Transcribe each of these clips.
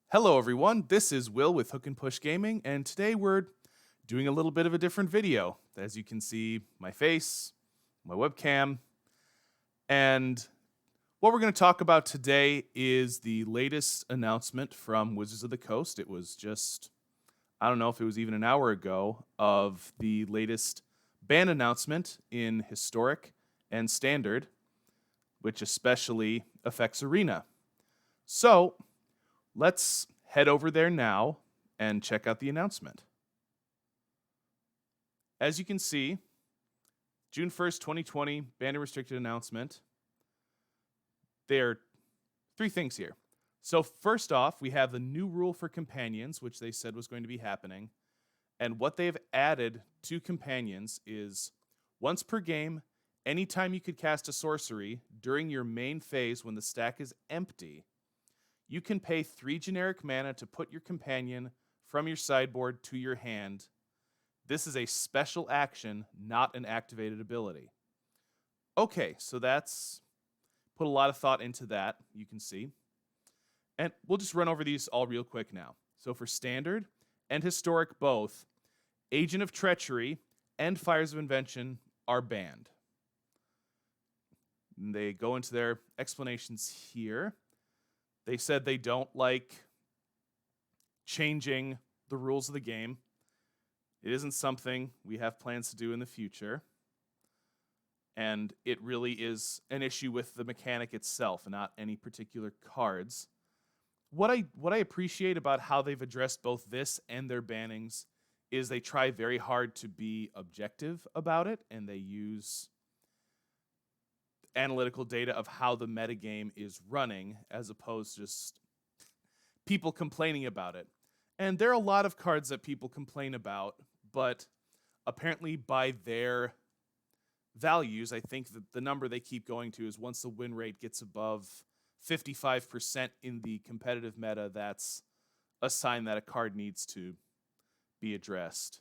Hello, everyone. This is Will with Hook and Push Gaming, and today we're doing a little bit of a different video. As you can see, my face, my webcam, and what we're going to talk about today is the latest announcement from Wizards of the Coast. It was just, I don't know if it was even an hour ago, of the latest ban announcement in Historic and Standard, which especially affects Arena. So, let's head over there now and check out the announcement. As you can see, June 1st, 2020, banned and restricted announcement. There are three things here. So first off, we have the new rule for companions, which they said was going to be happening. And what they've added to companions is once per game, anytime you could cast a sorcery during your main phase when the stack is empty, you can pay 3 generic mana to put your companion from your sideboard to your hand. This is a special action, not an activated ability. Okay, so that's put a lot of thought into that, you can see. And we'll just run over these all real quick now. So for Standard and Historic both, Agent of Treachery and Fires of Invention are banned. And they go into their explanations here. They said they don't like changing the rules of the game. It isn't something we have plans to do in the future. And it really is an issue with the mechanic itself, not any particular cards. What I appreciate about how they've addressed both this and their bannings is they try very hard to be objective about it, and they use analytical data of how the metagame is running as opposed to just people complaining about it. And there are a lot of cards that people complain about, but apparently by their values, I think that the number they keep going to is once the win rate gets above 55% in the competitive meta, that's a sign that a card needs to be addressed.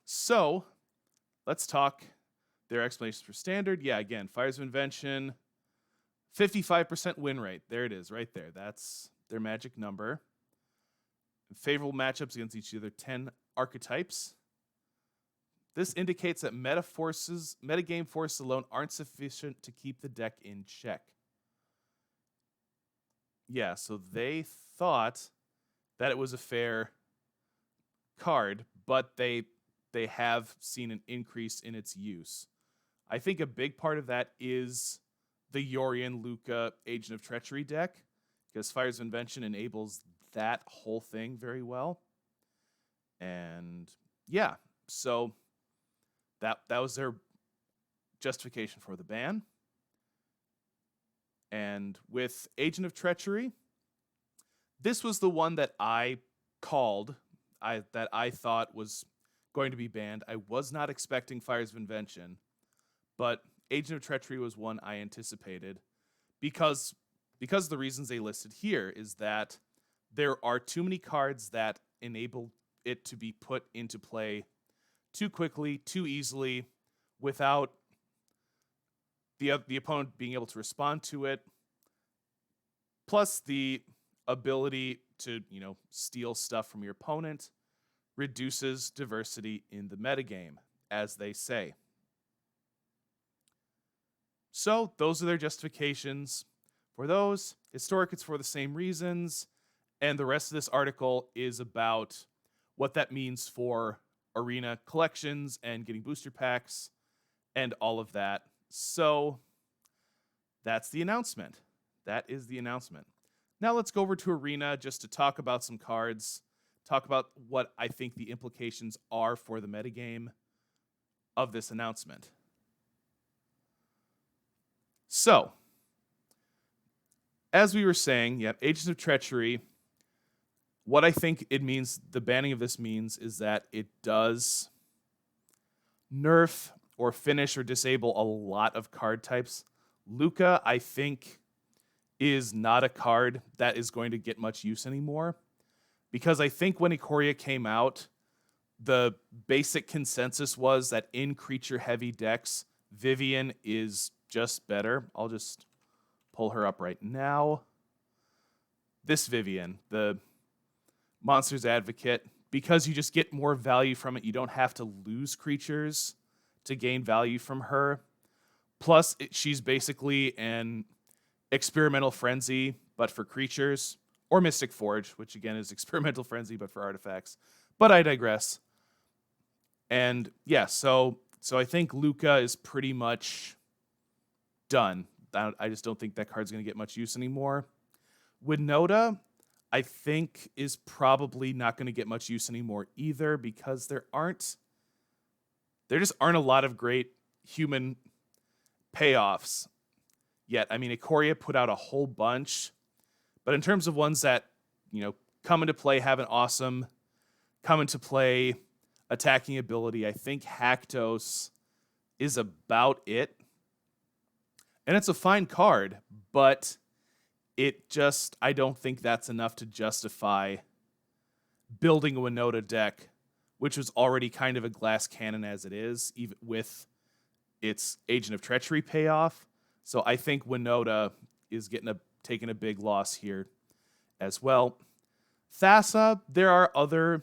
So, let's talk their explanations for Standard. Yeah, again, Fires of Invention, 55% win rate. There it is, right there. That's their magic number. Favorable matchups against each of their 10 archetypes. This indicates that metagame forces alone aren't sufficient to keep the deck in check. Yeah, so they thought that it was a fair card, but they have seen an increase in its use. I think a big part of that is the Yorion Luca Agent of Treachery deck, because Fires of Invention enables that whole thing very well. And yeah, so that was their justification for the ban. And with Agent of Treachery, this was the one that I called, that I thought was going to be banned. I was not expecting Fires of Invention, but Agent of Treachery was one I anticipated because of the reasons they listed here is that there are too many cards that enable it to be put into play too quickly, too easily, without the opponent being able to respond to it. Plus the ability to, steal stuff from your opponent reduces diversity in the metagame, as they say. So those are their justifications for those. Historic, it's for the same reasons. And the rest of this article is about what that means for Arena collections and getting booster packs and all of that. So that's the announcement. That is the announcement. Now let's go over to Arena just to talk about some cards, talk about what I think the implications are for the metagame of this announcement. So, as we were saying, Agents of Treachery, what I think it means, the banning of this means, is that it does nerf or finish or disable a lot of card types. Luca, I think, is not a card that is going to get much use anymore. Because I think when Ikoria came out, the basic consensus was that in creature-heavy decks, Vivian is just better. I'll just pull her up right now. this Vivian, the Monsters Advocate, because you just get more value from it. You don't have to lose creatures to gain value from her. Plus, she's basically an experimental frenzy, but for creatures, or Mystic Forge, which again is experimental frenzy, but for artifacts. But I digress. And yeah, so I think Luca is pretty much done. I just don't think that card's going to get much use anymore. Winota, I think, is probably not going to get much use anymore either, because there just aren't a lot of great human payoffs yet. I mean, Ikoria put out a whole bunch, but in terms of ones that, come into play, have an awesome come into play attacking ability, I think Haktos is about it. And it's a fine card, but I don't think that's enough to justify building a Winota deck, which was already kind of a glass cannon as it is, even with its Agent of Treachery payoff. So I think Winota is taking a big loss here as well. Thassa, there are other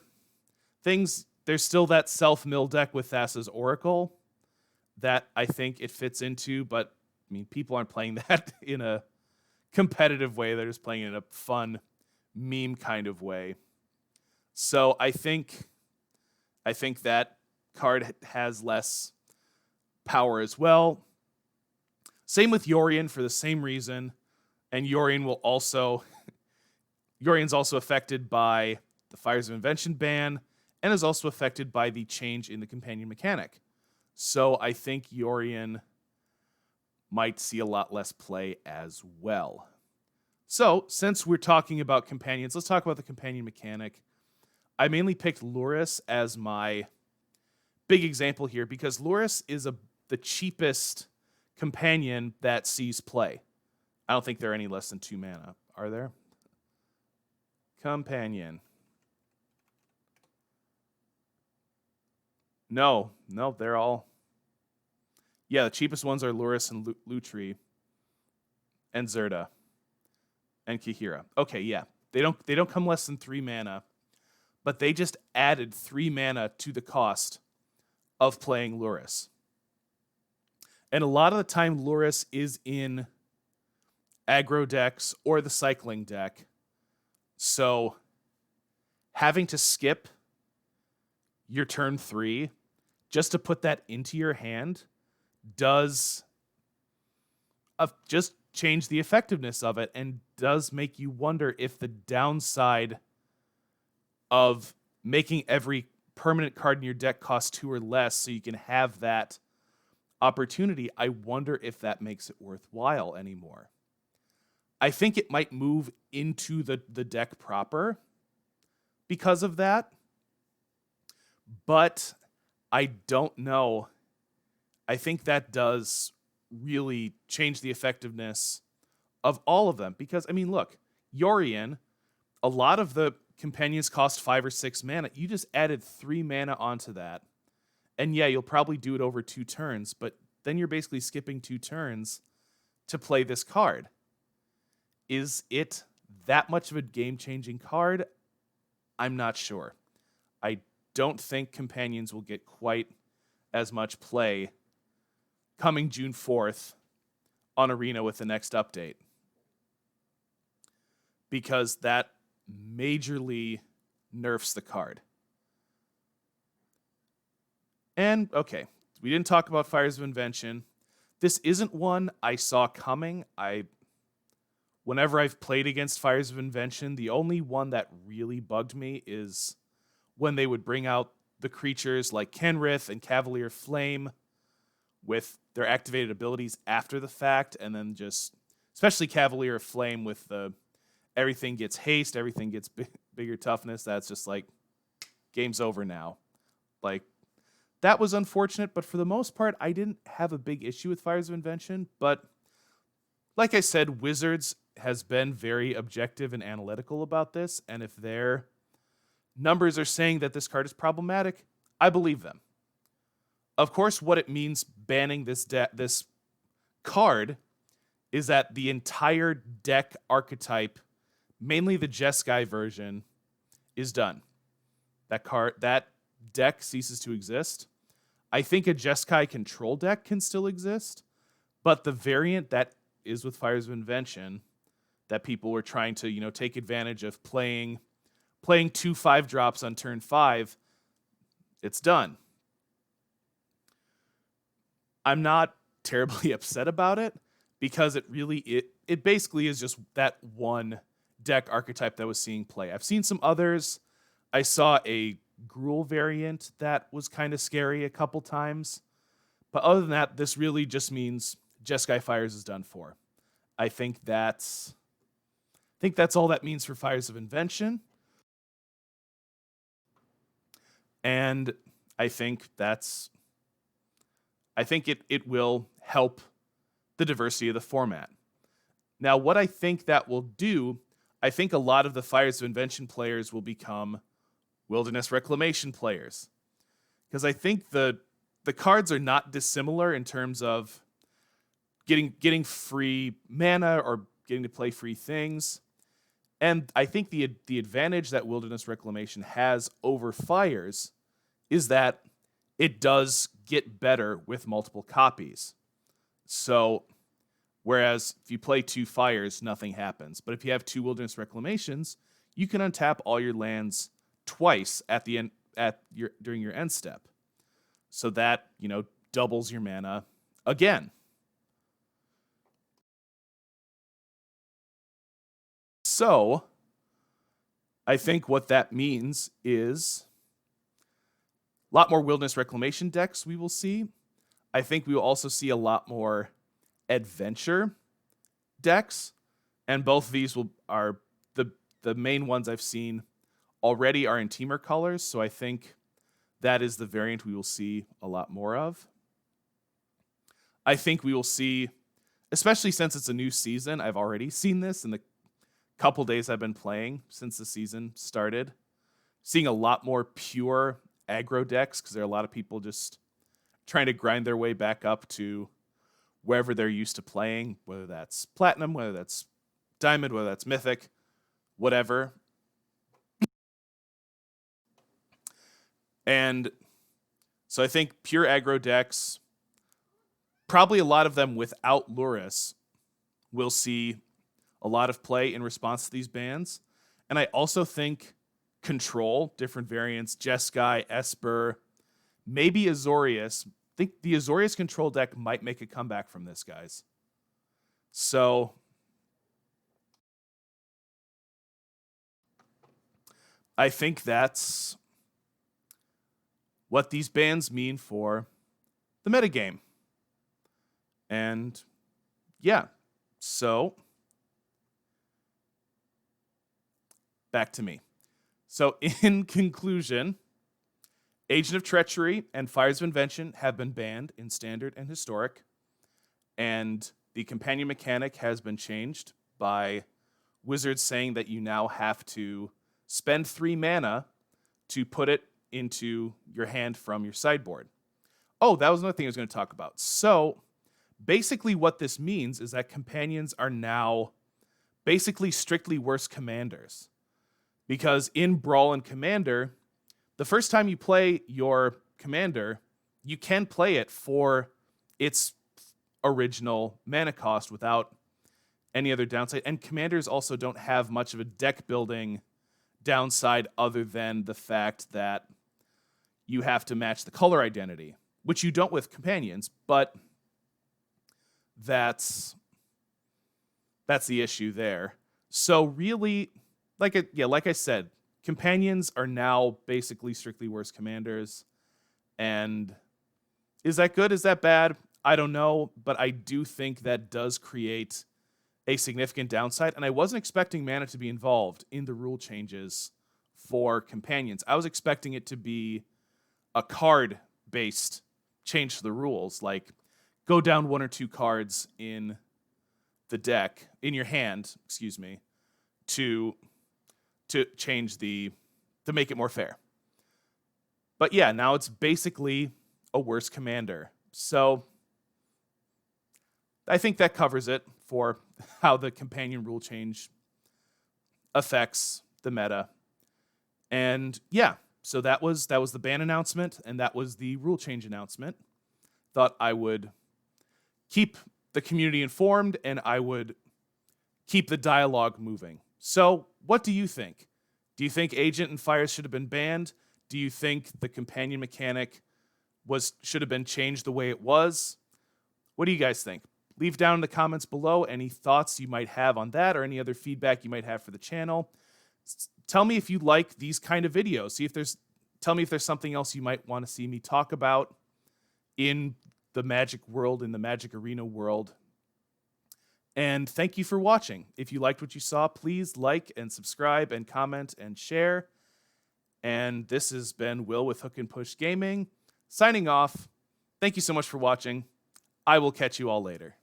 things. There's still that self-mill deck with Thassa's Oracle that I think it fits into, but I mean, people aren't playing that in a competitive way. They're just playing it in a fun meme kind of way. So I think that card has less power as well. Same with Yorion for the same reason. And Yorion's also affected by the Fires of Invention ban and is also affected by the change in the companion mechanic. So I think Yorion might see a lot less play as well. So, since we're talking about companions, let's talk about the companion mechanic. I mainly picked Lurrus as my big example here because Lurrus is the cheapest companion that sees play. I don't think there are any less than 2 mana. Are there? Companion. No, they're all... Yeah, the cheapest ones are Lurrus and Lutri and Zerda and Kihira. Okay, yeah. They don't come less than 3 mana, but they just added 3 mana to the cost of playing Lurrus. And a lot of the time Lurrus is in aggro decks or the cycling deck. So having to skip your turn 3 just to put that into your hand does just change the effectiveness of it and does make you wonder if the downside of making every permanent card in your deck cost 2 or less so you can have that opportunity, I wonder if that makes it worthwhile anymore. I think it might move into the deck proper because of that, but I don't know. I think that does really change the effectiveness of all of them. Because, I mean, look, Yorion, a lot of the companions cost 5 or 6 mana. You just added 3 mana onto that. And yeah, you'll probably do it over 2 turns, but then you're basically skipping 2 turns to play this card. Is it that much of a game-changing card? I'm not sure. I don't think companions will get quite as much play coming June 4th on Arena with the next update, because that majorly nerfs the card. And, okay, we didn't talk about Fires of Invention. This isn't one I saw coming. Whenever I've played against Fires of Invention, the only one that really bugged me is when they would bring out the creatures like Kenrith and Cavalier Flame with their activated abilities after the fact, and then just, especially Cavalier Flame with the everything gets haste, everything gets bigger toughness, that's just like, game's over now. Like, that was unfortunate, but for the most part, I didn't have a big issue with Fires of Invention, but like I said, Wizards has been very objective and analytical about this, and if their numbers are saying that this card is problematic, I believe them. Of course, what it means banning this card is that the entire deck archetype mainly the Jeskai version, is done. That deck ceases to exist. I think a Jeskai control deck can still exist, but the variant that is with Fires of Invention that people were trying to, take advantage of playing 2 5-drops on turn 5, it's done. I'm not terribly upset about it because it basically is just that one deck archetype that was seeing play. I've seen some others. I saw a Gruul variant that was kind of scary a couple times. But other than that, this really just means Jeskai Fires is done for. I think that's all that means for Fires of Invention. And I think it will help the diversity of the format. Now, what I think that will do, I think a lot of the Fires of Invention players will become Wilderness Reclamation players. Because I think the cards are not dissimilar in terms of getting free mana or getting to play free things. And I think the advantage that Wilderness Reclamation has over Fires is that it does get better with multiple copies. So, whereas if you play 2 Fires, nothing happens. But if you have 2 Wilderness Reclamations, you can untap all your lands twice at the end during your end step. So that, doubles your mana again. So, I think what that means is a lot more Wilderness Reclamation decks we will see. I think we will also see a lot more adventure decks, and both of these are the main ones I've seen already are in Temur colors, so I think that is the variant we will see a lot more of. I think we will see, especially since it's a new season, I've already seen this in the couple days I've been playing since the season started, seeing a lot more pure aggro decks because there are a lot of people just trying to grind their way back up to wherever they're used to playing, whether that's Platinum, whether that's Diamond, whether that's Mythic, whatever. And so I think pure aggro decks, probably a lot of them without Lurrus, will see a lot of play in response to these bans. And I also think Control, different variants, Jeskai, Esper, maybe Azorius. I think the Azorius Control deck might make a comeback from this, guys. So I think that's what these bans mean for the metagame. And yeah, so back to me. So in conclusion, Agent of Treachery and Fires of Invention have been banned in Standard and Historic, and the companion mechanic has been changed by Wizards saying that you now have to spend 3 mana to put it into your hand from your sideboard. Oh, that was another thing I was going to talk about. So basically what this means is that companions are now basically strictly worse commanders. Because in Brawl and Commander, the first time you play your commander, you can play it for its original mana cost without any other downside. And commanders also don't have much of a deck building downside other than the fact that you have to match the color identity, which you don't with companions, but that's the issue there. So really, like I said, companions are now basically strictly worse commanders. And is that good? Is that bad? I don't know, but I do think that does create a significant downside. And I wasn't expecting mana to be involved in the rule changes for companions. I was expecting it to be a card-based change to the rules, like go down 1 or 2 cards in the deck, in your hand, to change to make it more fair. But yeah, now it's basically a worse commander. So I think that covers it for how the companion rule change affects the meta. And yeah, so that was the ban announcement, and that was the rule change announcement. Thought I would keep the community informed, and I would keep the dialogue moving. So, what do you think? Do you think Agent and Fires should have been banned? Do you think the companion mechanic should have been changed the way it was? What do you guys think? Leave down in the comments below any thoughts you might have on that or any other feedback you might have for the channel. Tell me if you like these kind of videos. Tell me if there's something else you might want to see me talk about in the Magic world, in the Magic Arena world. And thank you for watching. If you liked what you saw, please like and subscribe and comment and share. And this has been Will with Hook and Push Gaming, signing off. Thank you so much for watching. I will catch you all later.